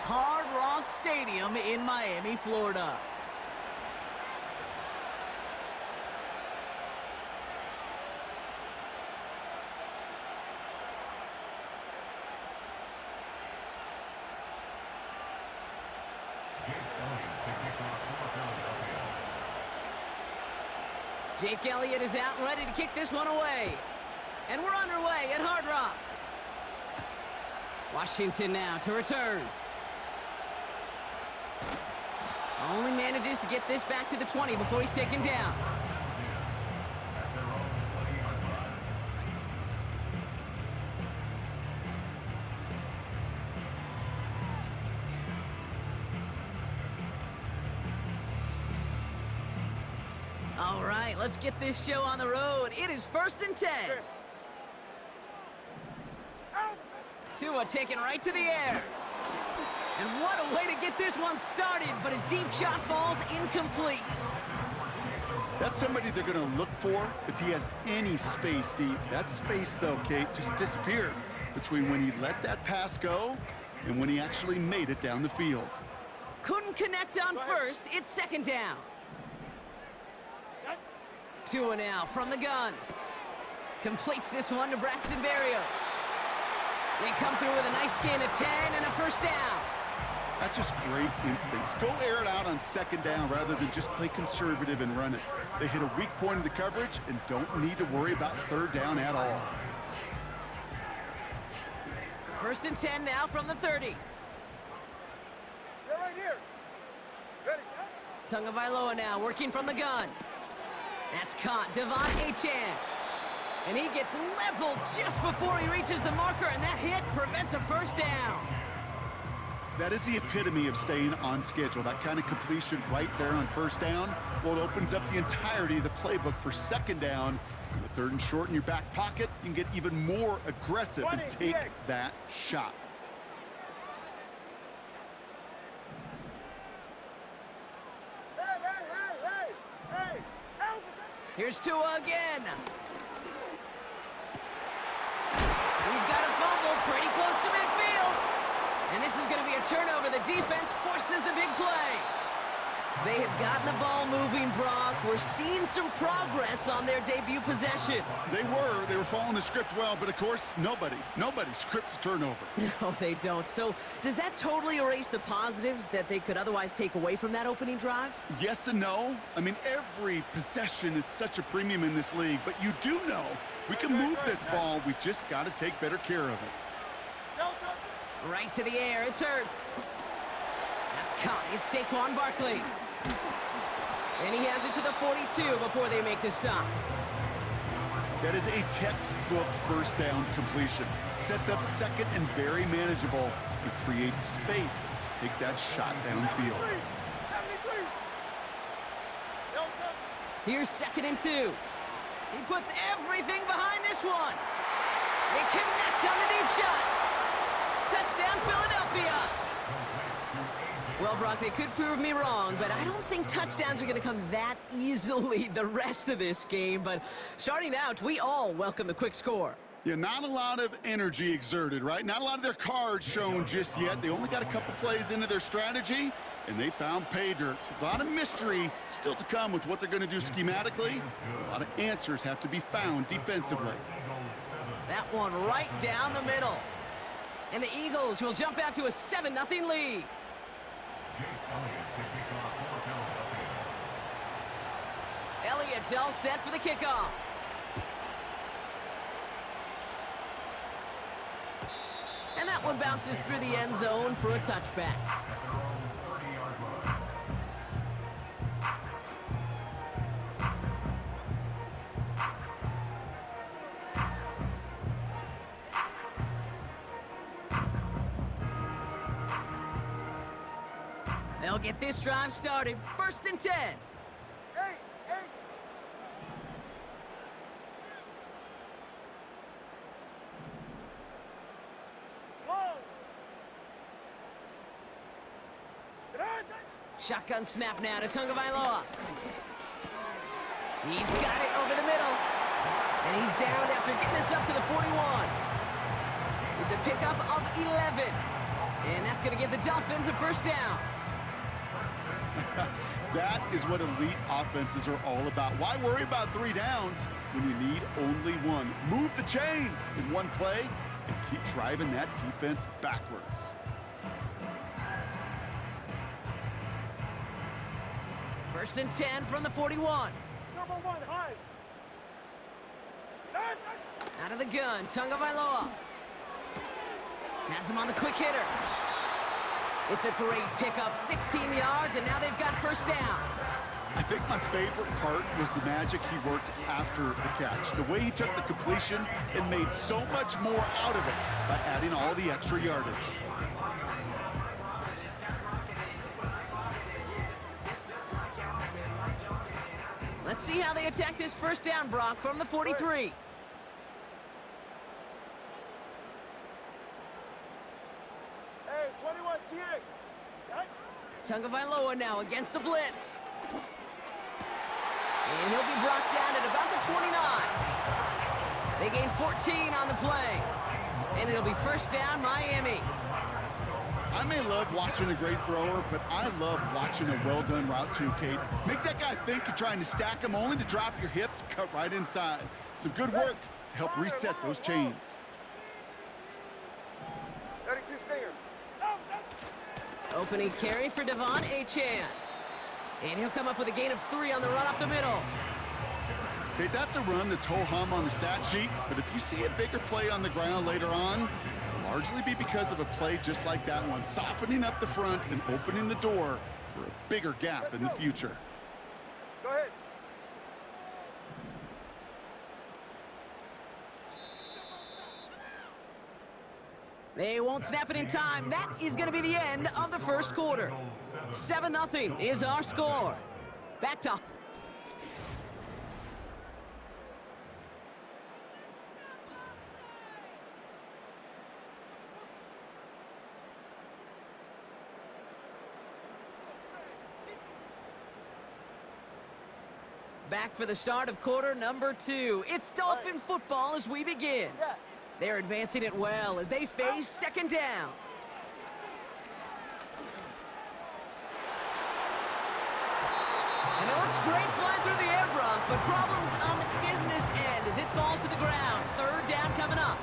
is Hard Rock Stadium in Miami, Florida. Jake Elliott is out and ready to kick this one away. And we're underway at Hard Rock. Washington now to return. Only manages to get this back to the 20 before he's taken down. All right, let's get this show on the road. It is 1st and 10. Tua taken right to the air. And what a way to get this one started, but his deep shot falls incomplete. That's somebody they're going to look for if he has any space deep. That space, though, Kate, just disappeared between when he let that pass go and when he actually made it down the field. Couldn't connect on first. It's 2nd down. Tua now from the gun. Completes this one to Braxton Berrios. They come through with a nice gain of 10 and a 1st down. That's just great instincts. Go air it out on 2nd down rather than just play conservative and run it. They hit a weak point in the coverage and don't need to worry about 3rd down at all. 1st and 10 now from the 30. They're right here. Ready, shot. Tagovailoa now working from the gun. That's caught. Devon Achane. And he gets leveled just before he reaches the marker, and that hit prevents a 1st down. That is the epitome of staying on schedule. That kind of completion right there on 1st down. Well, it opens up the entirety of the playbook for 2nd down. With 3rd and short in your back pocket, you can get even more aggressive and take that shot. Hey! Here's Tua again. We've got a fumble pretty close to midfield. And this is going to be a turnover. The defense forces the big play. They have gotten the ball moving, Brock. We're seeing some progress on their debut possession. They were following the script well, but of course, nobody scripts a turnover. No, they don't. So does that totally erase the positives that they could otherwise take away from that opening drive? Yes and no. I mean, every possession is such a premium in this league, but you do know we can move this ball. We just got to take better care of it. Right to the air. It's Ertz. That's caught. It's Saquon Barkley. And he has it to the 42 before they make the stop. That is a textbook 1st down completion. Sets up 2nd and very manageable and creates space to take that shot downfield. Here's 2nd and 2. He puts everything behind this one. They connect on the deep shot. Touchdown, Philadelphia. Well, Brock, they could prove me wrong, but I don't think touchdowns are going to come that easily the rest of this game. But starting out, we all welcome the quick score. Yeah, not a lot of energy exerted, right? Not a lot of their cards shown just yet. They only got a couple plays into their strategy, and they found pay dirt. A lot of mystery still to come with what they're going to do schematically. A lot of answers have to be found defensively. That one right down the middle. And the Eagles will jump out to a 7-0 lead. Elliott's all set for the kickoff. And that one bounces through the end zone for a touchback. They'll get this drive started. 1st and 10. Hey! Whoa! Shotgun snap now to Tagovailoa. He's got it over the middle. And he's down after getting this up to the 41. It's a pickup of 11. And that's going to give the Dolphins a first down. That is what elite offenses are all about. Why worry about 3 downs when you need only 1? Move the chains in one play and keep driving that defense backwards. First and 10 from the 41. Turbo 1, high. Out of the gun, Tagovailoa. Has him on the quick hitter. It's a great pickup, 16 yards, and now they've got first down. I think my favorite part was the magic he worked after the catch. The way he took the completion and made so much more out of it by adding all the extra yardage. Let's see how they attack this first down, Brock, from the 43. Hey, 21, tyreek. Set. Tagovailoa now against the blitz. And he'll be brought down at about the 29. They gain 14 on the play. And it'll be first down, Miami. I may love watching a great thrower, but I love watching a well-done route too, Kate. Make that guy think you're trying to stack him only to drop your hips, cut right inside. Some good work to help reset those chains. 32 stinger. Opening carry for Devon Achane. And he'll come up with a gain of 3 on the run up the middle. Kate, that's a run that's ho-hum on the stat sheet, but if you see a bigger play on the ground later on, it'll largely be because of a play just like that one, softening up the front and opening the door for a bigger gap in the future. Go ahead. They won't snap it in time. That is going to be the end of the first quarter. 7-0 is our score. Back to... Back for the start of quarter number 2. It's Dolphin football as we begin. They're advancing it well as they face second down. And it looks great flying through the air, Brock, but problems on the business end as it falls to the ground. Third down coming up.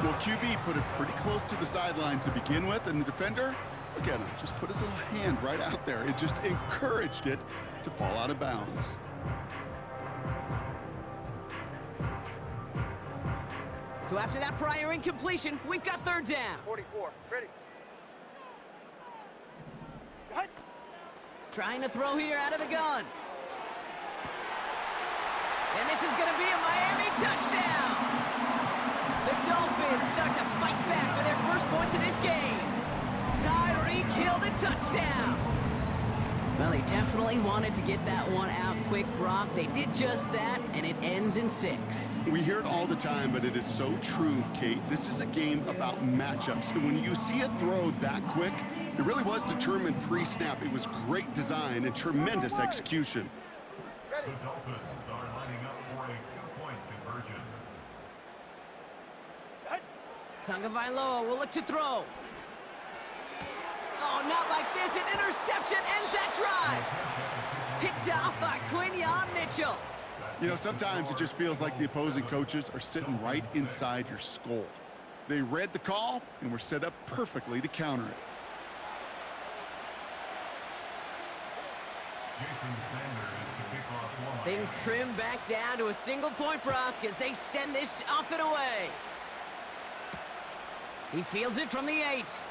Well, QB put it pretty close to the sideline to begin with, and the defender, look at him, just put his little hand right out there. It just encouraged it to fall out of bounds. So after that prior incompletion, we've got third down. 44, ready. Set. Trying to throw here out of the gun. And this is going to be a Miami touchdown. The Dolphins start to fight back for their first points of this game. Tyreek Hill the touchdown. Well, they definitely wanted to get that one out quick, Brock. They did just that, and it ends in 6. We hear it all the time, but it is so true, Kate. This is a game about matchups, and when you see a throw that quick, it really was determined pre-snap. It was great design and tremendous execution. Ready. The Dolphins are lining up for a 2-point conversion. Set. Tagovailoa will look to throw. Oh, not like this. An interception ends that drive. Picked off by Quinyon Mitchell. You know, sometimes it just feels like the opposing coaches are sitting right inside your skull. They read the call and were set up perfectly to counter it. Jason Sanders to kick off line. Things trim back down to a single point, Brock, as they send this off and away. He fields it from the 8.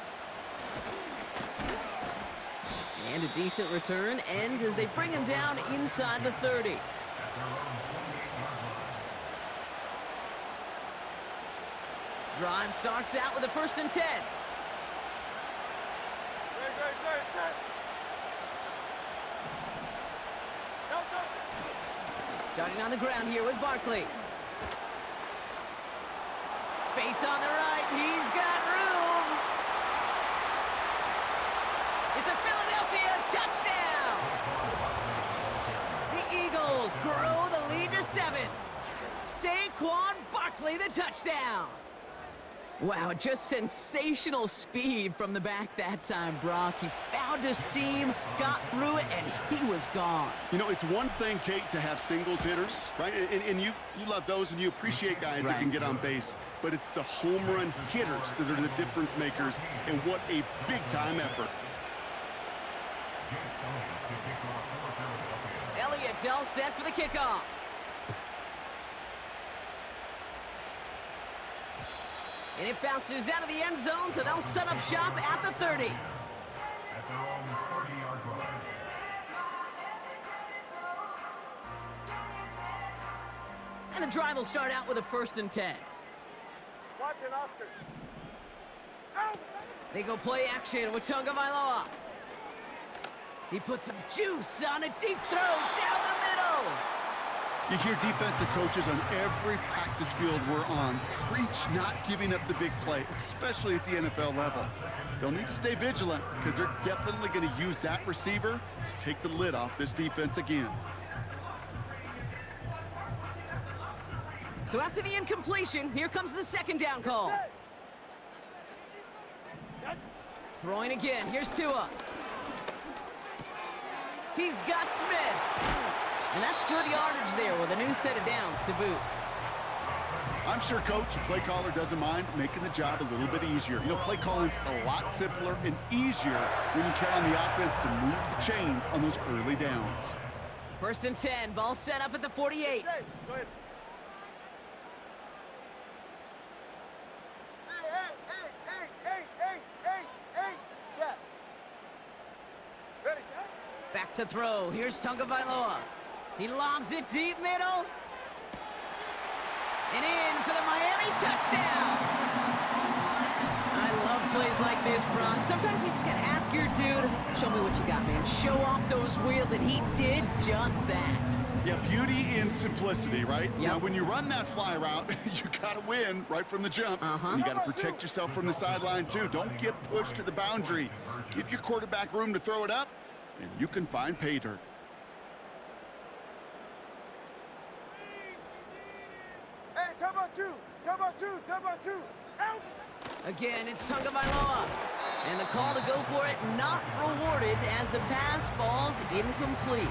And a decent return ends as they bring him down inside the 30. At their own 28-yard line. Drive starts out with a first and 10. Ready, set. Go. Starting on the ground here with Barkley. Space on the right. He's got room. It's a Philadelphia touchdown. The Eagles grow the lead to 7. Saquon Barkley the touchdown. Wow, just sensational speed from the back that time, Brock. He found a seam, got through it, and he was gone. You know, it's one thing, Kate, to have singles hitters, right? And you love those and you appreciate guys that can get on base. But it's the home run hitters that are the difference makers, and what a big-time effort. Elliott's all set for the kickoff. And it bounces out of the end zone, so they'll set up shop at the 30. At their own 30-yard line. And the drive will start out with a 1st and 10. Watch it, Oscar. Out! They go play action with Tagovailoa. He puts some juice on a deep throw down the middle. You hear defensive coaches on every practice field we're on preach not giving up the big play, especially at the NFL level. They'll need to stay vigilant because they're definitely going to use that receiver to take the lid off this defense again. So after the incompletion, here comes the 2nd down call. Throwing again. Here's Tua. He's got Smith. And that's good yardage there with a new set of downs to boot. I'm sure, Coach, a play caller doesn't mind making the job a little bit easier. You know, play calling's a lot simpler and easier when you count on the offense to move the chains on those early downs. 1st and 10, ball set up at the 48. Go ahead. Hey, Scott. Ready, Scott? Back to throw. Here's Tagovailoa. He lobs it deep middle. And in for the Miami touchdown. I love plays like this, Brock. Sometimes you just gotta ask your dude, show me what you got, man. Show off those wheels, and he did just that. Yeah, beauty in simplicity, right? Yep. Now, when you run that fly route, you gotta win right from the jump. And you gotta protect yourself from the sideline, too. Don't get pushed to the boundary. Give your quarterback room to throw it up, and you can find pay dirt. Hey, talk about two. Out! Again, it's Tagovailoa. And the call to go for it not rewarded as the pass falls incomplete.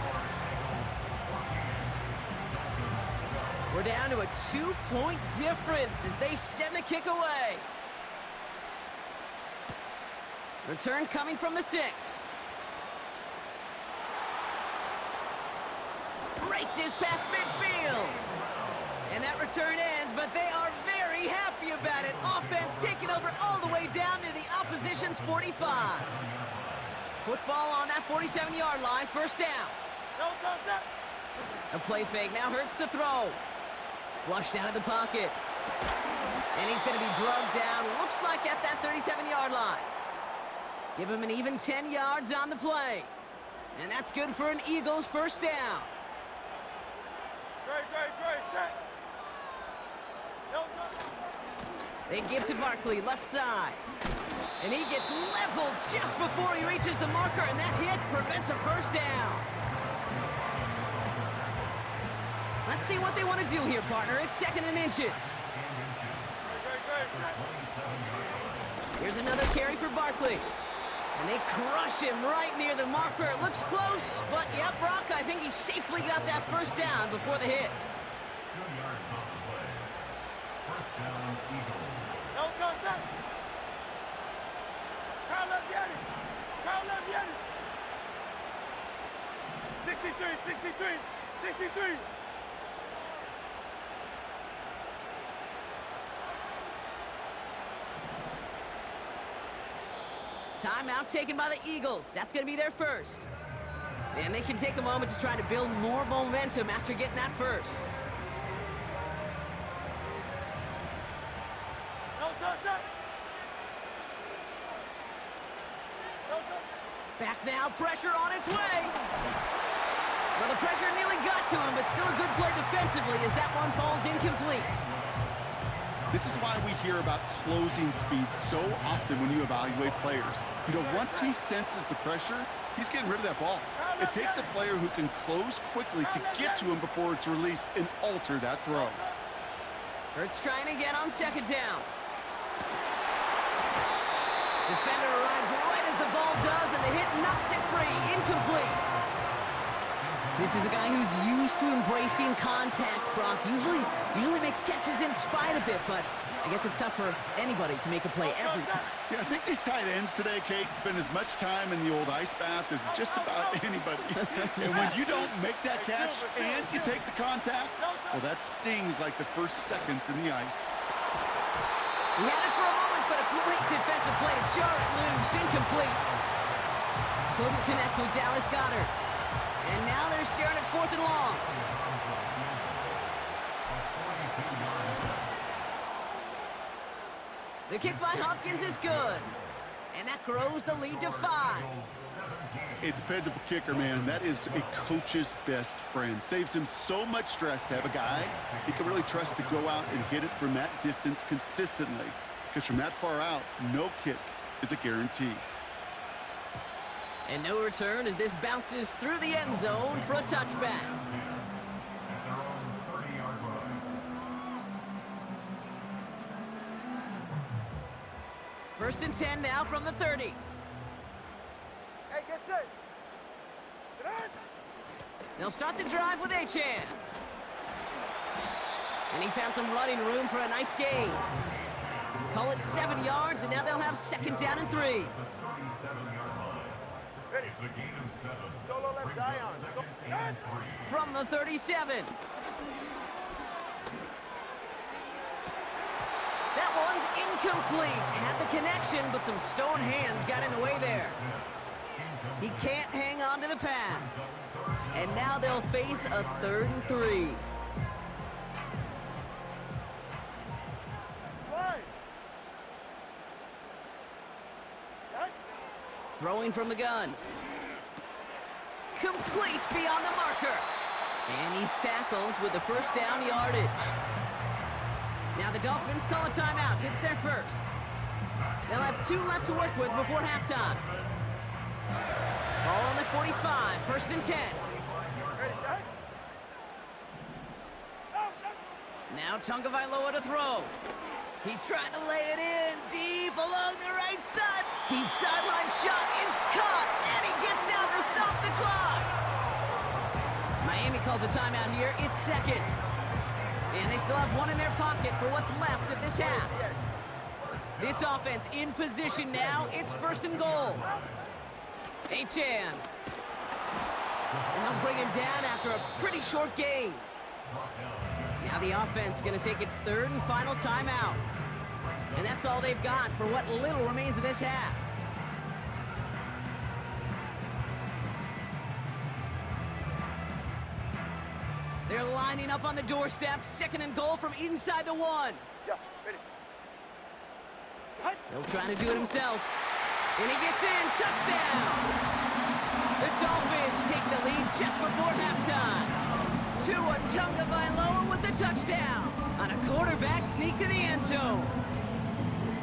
We're down to a 2-point difference as they send the kick away. Return coming from the 6. Races past midfield. And that return ends, but they are very happy about it. Offense taking over all the way down near the opposition's 45. Football on that 47-yard line, 1st down. No, stop. A play fake now hurts to throw. Flushed out of the pocket. And he's going to be drugged down, looks like at that 37-yard line. Give him an even 10 yards on the play. And that's good for an Eagles 1st down. Great, set. No. They give to Barkley, left side. And he gets leveled just before he reaches the marker, and that hit prevents a 1st down. Let's see what they want to do here, partner. It's 2nd and inches. Great. Here's another carry for Barkley. And they crush him right near the marker. It looks close, but yeah, Brock, I think he safely got that 1st down before the hit. 2 yards off the play. 1st down, Eagles. No, stop. Carl Leviani. 63. Timeout taken by the Eagles. That's going to be their 1st. And they can take a moment to try to build more momentum after getting that 1st. No, stop. Back now, pressure on its way. Well, the pressure nearly got to him, but still a good play defensively as that one falls incomplete. This is why we hear about closing speed so often when you evaluate players. You know, once he senses the pressure, he's getting rid of that ball. It takes a player who can close quickly to get to him before it's released and alter that throw. Hurts trying again on 2nd down. Defender arrives right as the ball does, and the hit knocks it free. Incomplete. This is a guy who's used to embracing contact, Brock. Usually makes catches in spite of it, but I guess it's tough for anybody to make a play every time. Yeah, I think these tight ends today, Kate, spend as much time in the old ice bath as just about anybody. And when you don't make that catch and you take the contact, well, that stings like the first seconds in the ice. He had it for a moment, but a great defensive play to jar it loose. Incomplete. Couldn't connect with Dallas Goedert. And now they're staring at 4th and long. The kick by Hopkins is good. And that grows the lead to 5. A dependable kicker, man. That is a coach's best friend. Saves him so much stress to have a guy he can really trust to go out and hit it from that distance consistently. Because from that far out, no kick is a guarantee. And no return as this bounces through the end zone for a touchback. At their own 30-yard line. First and 10 now from the 30. Hey, get set. Get on. They'll start the drive with Achan. And he found some running room for a nice gain. Call it 7 yards, and now they'll have 2nd down and 3. The 37-yard line. Ready. It's a gain of 7. Solo left Brings up Zion. 2nd and 3. From the 37. That one's incomplete. Had the connection, but some stone hands got in the way there. He can't hang on to the pass. And now they'll face a 3rd and 3. Why? Set. Throwing from the gun. Complete beyond the marker. And he's tackled with the 1st down yardage. Now the Dolphins call a timeout. It's their first. They'll have 2 left to work with before halftime. Ball on the 45, 1st and 10. Ready, set. Oh, set. Now Tagovailoa to throw. He's trying to lay it in deep along the right side. Deep sideline shot is caught, and he gets out to stop the clock. Miami calls a timeout here. It's 2nd. And they still have 1 in their pocket for what's left of this half. Yes. This offense in position now. It's 1st and goal. Achan. And they'll bring him down after a pretty short gain. Now the offense going to take its 3rd and final timeout. And that's all they've got for what little remains of this half. They're lining up on the doorstep. 2nd and goal from inside the 1. Yeah, ready. Set. He'll try to do it himself. And he gets in. Touchdown! The Dolphins take the lead just before halftime. Tua Tagovailoa with the touchdown on a quarterback sneak to the end zone.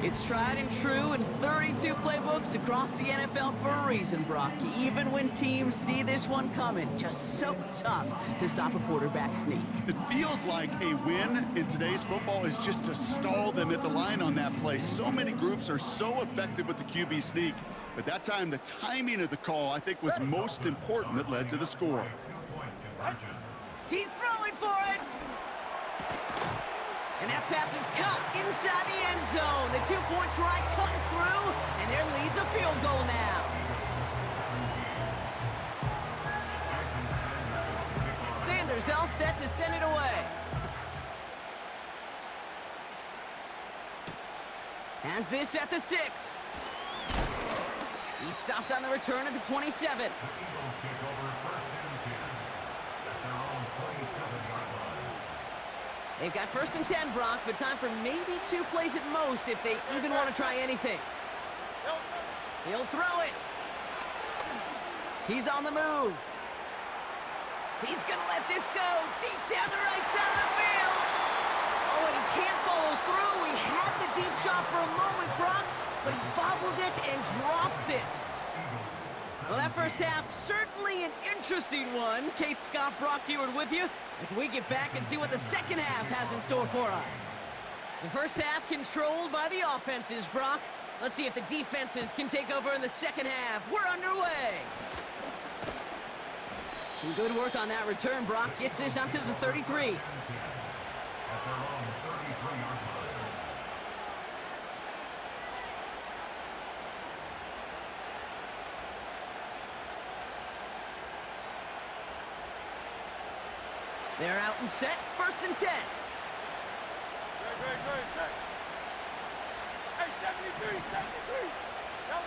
It's tried and true in 32 playbooks across the NFL for a reason, Brock. Even when teams see this one coming, just so tough to stop a quarterback sneak. It feels like a win in today's football is just to stall them at the line on that play. So many groups are so effective with the QB sneak. But that time, the timing of the call, I think, was most important that led to the score. He's throwing for it! And that pass is caught inside the end zone. The 2-point try comes through, and their lead's a field goal now. Sanders all set to send it away. Has this at the 6. He stopped on the return at the 27. They've got 1st and 10, Brock, but time for maybe 2 plays at most if they even want to try anything. He'll throw it. He's on the move. He's going to let this go deep down the right side of the field. Oh, and he can't follow through. He had the deep shot for a moment, Brock, but he bobbled it and drops it. Well, that first half, certainly an interesting one. Kate, Scott, Brock Heward with you as we get back and see what the second half has in store for us. The first half controlled by the offenses, Brock. Let's see if the defenses can take over in the second half. We're underway. Some good work on that return. Brock gets this up to the 33. At their own 33-yard line. They're out and set. 1st and 10. Good. Set. Hey, 73. Go.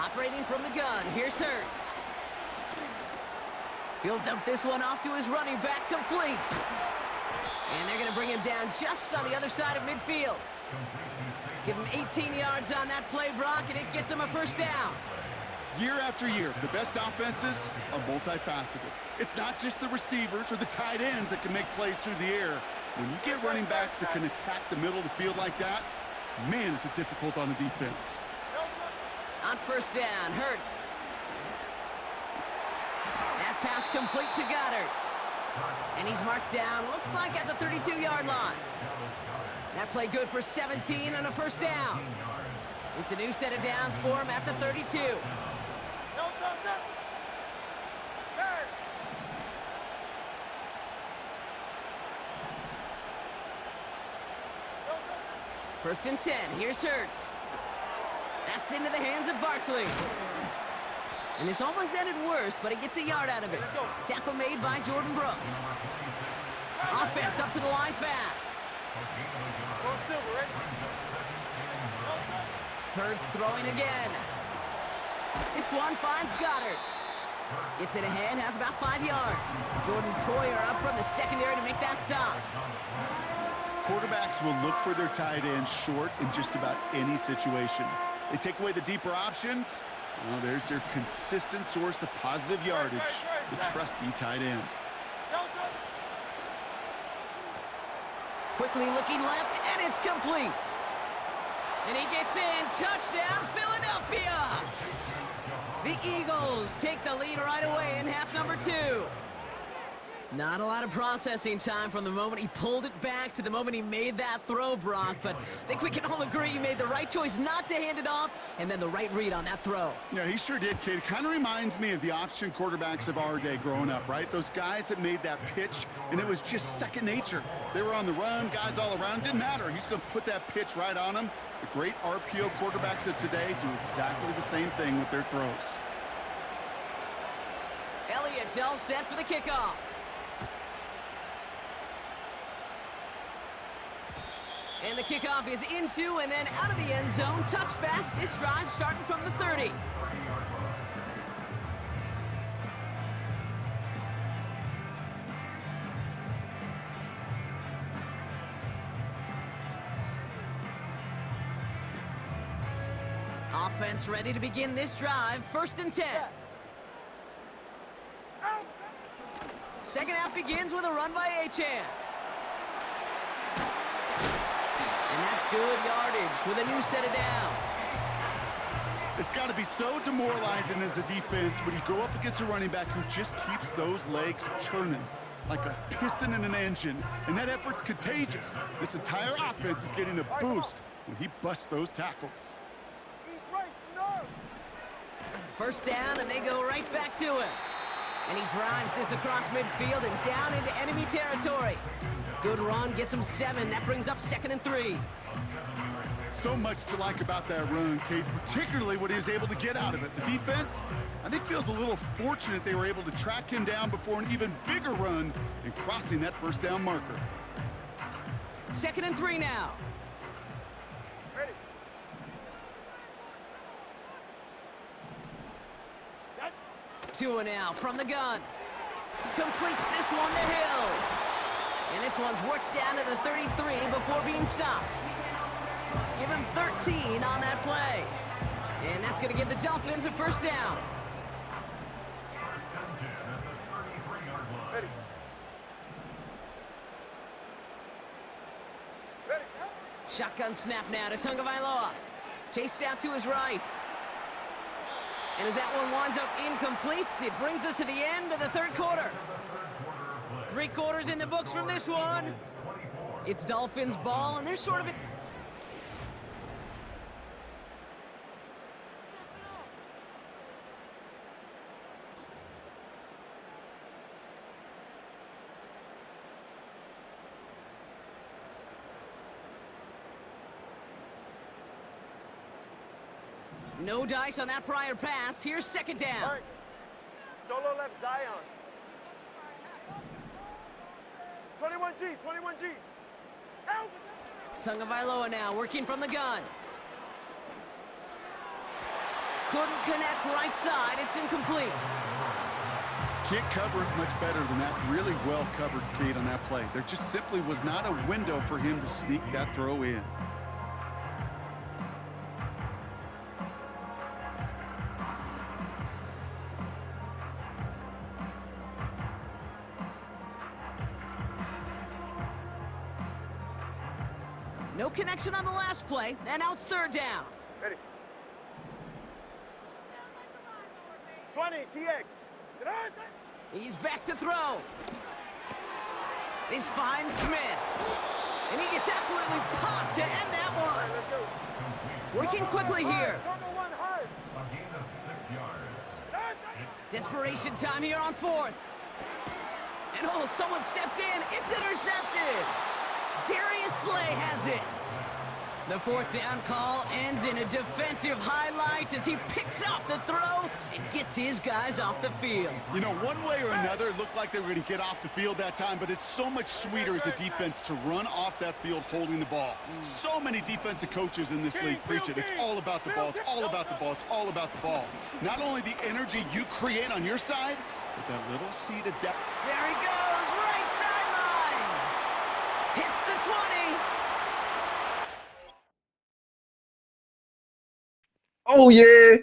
Operating from the gun. Here's Hurts. He'll dump this one off to his running back, complete. And they're going to bring him down just on the other side of midfield. Give him 18 yards on that play, Brock, and it gets him a 1st down. Year after year, the best offenses are multifaceted. It's not just the receivers or the tight ends that can make plays through the air. When you get running backs that can attack the middle of the field like that, man, is it difficult on the defense. On 1st down, Hurts. That pass complete to Goddard. And he's marked down, looks like at the 32-yard line. That play good for 17 and a 1st down. It's a new set of downs for him at the 32. First and 10, here's Hurts. That's into the hands of Barkley. And this almost ended worse, but he gets a yard out of it. Tackle made by Jordan Brooks. Offense up to the line fast. Hurts throwing again. This one finds Goddard. Gets it ahead, has about 5 yards. Jordan Poyer up from the secondary to make that stop. Quarterbacks will look for their tight end short in just about any situation. They take away the deeper options. Well, there's their consistent source of positive yardage, the trusty tight end. Quickly looking left, and it's complete. And he gets in. Touchdown, Philadelphia! The Eagles take the lead right away in half number 2. Not a lot of processing time from the moment he pulled it back to the moment he made that throw, Brock. But I think we can all agree he made the right choice not to hand it off, and then the right read on that throw. Yeah, he sure did, kid. Kind of reminds me of the option quarterbacks of our day growing up, right? Those guys that made that pitch, and it was just second nature. They were on the run, guys all around. Didn't matter. He's going to put that pitch right on them. The great RPO quarterbacks of today do exactly the same thing with their throws. Elliott's all set for the kickoff. And the kickoff is into and then out of the end zone. Touchback. This drive starting from the 30. Offense ready to begin this drive. 1st and 10. Second half begins with a run by Achane. And that's good yardage with a new set of downs. It's got to be so demoralizing as a defense when you go up against a running back who just keeps those legs churning like a piston in an engine, and that effort's contagious. This entire offense is getting a boost when he busts those tackles. First down, and they go right back to him. And he drives this across midfield and down into enemy territory. Good run, gets him 7. That brings up 2nd and 3. So much to like about that run, Kate, particularly what he was able to get out of it. The defense, I think, feels a little fortunate they were able to track him down before an even bigger run and crossing that first down marker. 2nd and 3 now. Ready. 2 now from the gun. Completes this one to Hill. And this one's worked down to the 33 before being stopped. Give him 13 on that play. And that's going to give the Dolphins a first down. Ready. Ready. Shotgun snap now to Tagovailoa. Chased out to his right. And as that one winds up incomplete, it brings us to the end of the third quarter. 3 quarters in the books from this one. It's Dolphins ball, and they're sort of No dice on that prior pass. Here's second down. All right. Solo left Zion. 21G, 21G. Out! Tagovailoa now working from the gun. Couldn't connect right side. It's incomplete. Can't cover it much better than that. Really well covered, Kate, on that play. There just simply was not a window for him to sneak that throw in. No connection on the last play, and now it's third down. Ready. 20, TX. Get on. He's back to throw. He's finds Smith. And he gets absolutely popped to end that All one. right, let's go. Working quickly here. Turbo 1 hard. A gain of 6 yards. Desperation time here on fourth. And oh, someone stepped in. It's intercepted. Darius Slay has it. The fourth down call ends in a defensive highlight as he picks up the throw and gets his guys off the field. You know, one way or another, it looked like they were going to get off the field that time, but it's so much sweeter as a defense to run off that field holding the ball. So many defensive coaches in this league preach it. It's all about the ball. It's all about the ball. It's all about the ball. Not only the energy you create on your side, but that little seed of depth. There he goes, right sideline. Hits the 20. Oh yeah.